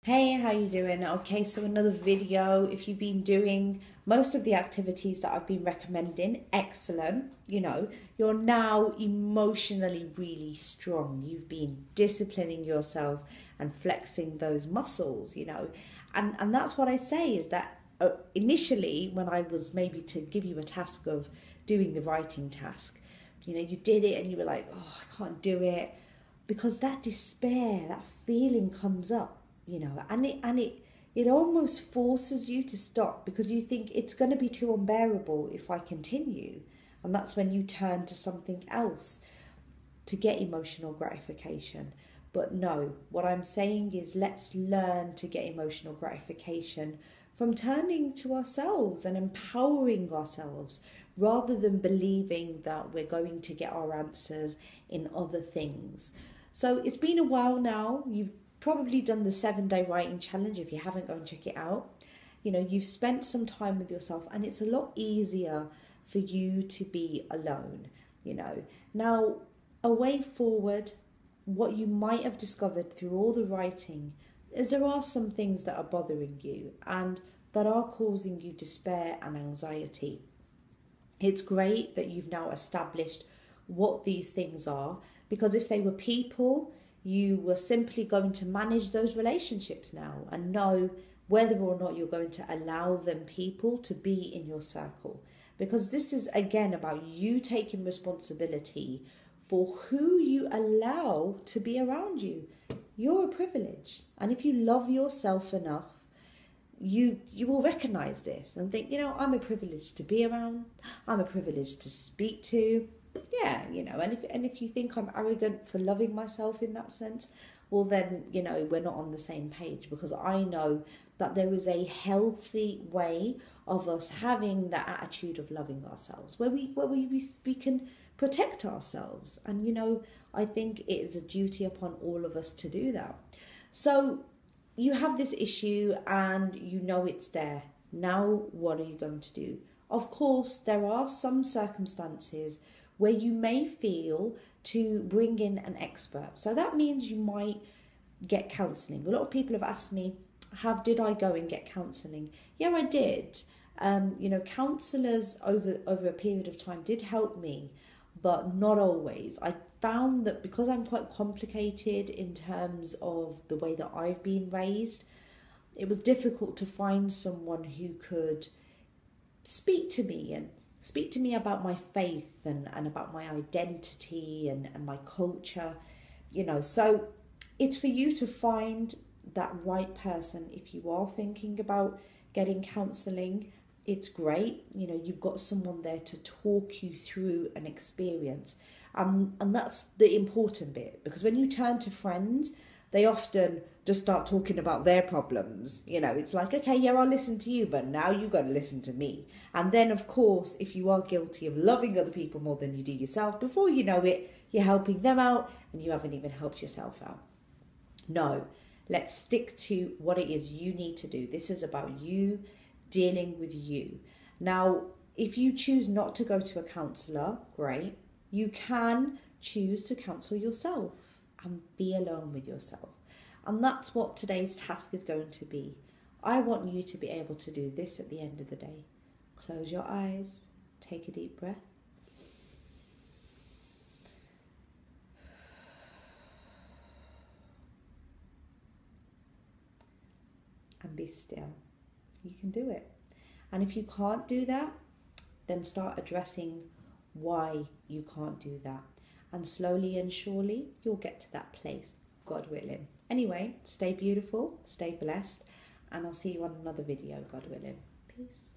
Hey, how you doing? Okay, so another video. If you've been doing most of the activities that I've been recommending, excellent. You're now emotionally really strong. You've been disciplining yourself and flexing those muscles, And that's what I say is that initially when I was maybe to give you a task of doing the writing task, you did it and you were like, oh, I can't do it because that despair, that feeling comes up, and it almost forces you to stop because you think it's going to be too unbearable if I continue. And that's when you turn to something else to get emotional gratification. But no, what I'm saying is let's learn to get emotional gratification from turning to ourselves and empowering ourselves rather than believing that we're going to get our answers in other things. So it's been a while now. You've probably done the 7-day writing challenge. If you haven't, go and check it out. You've spent some time with yourself and it's a lot easier for you to be alone. Now, a way forward, what you might have discovered through all the writing is there are some things that are bothering you and that are causing you despair and anxiety. It's great that you've now established what these things are, because if they were people, you were simply going to manage those relationships now and know whether or not you're going to allow them people to be in your circle. Because this is again about you taking responsibility for who you allow to be around you. You're a privilege. And if you love yourself enough, you will recognize this and think, I'm a privilege to be around. I'm a privilege to speak to. Yeah, and if you think I'm arrogant for loving myself in that sense, well then, we're not on the same page, because I know that there is a healthy way of us having that attitude of loving ourselves, where we can protect ourselves. And, I think it is a duty upon all of us to do that. So you have this issue and it's there. Now, what are you going to do? Of course, there are some circumstances where you may feel to bring in an expert. So that means you might get counselling. A lot of people have asked me, did I go and get counselling? Yeah, I did. Counsellors over a period of time did help me, but not always. I found that because I'm quite complicated in terms of the way that I've been raised, it was difficult to find someone who could speak to me about my faith and about my identity and my culture, So it's for you to find that right person. If you are thinking about getting counselling, it's great. You've got someone there to talk you through an experience. And that's the important bit, because when you turn to friends, they often just start talking about their problems. It's like, okay, yeah, I'll listen to you, but now you've got to listen to me. And then, of course, if you are guilty of loving other people more than you do yourself, before you know it, you're helping them out and you haven't even helped yourself out. No, let's stick to what it is you need to do. This is about you dealing with you. Now, if you choose not to go to a counsellor, great. You can choose to counsel yourself and be alone with yourself. And that's what today's task is going to be. I want you to be able to do this at the end of the day. Close your eyes, take a deep breath. And be still. You can do it. And if you can't do that, then start addressing why you can't do that. And slowly and surely, you'll get to that place, God willing. Anyway, stay beautiful, stay blessed, and I'll see you on another video, God willing. Peace.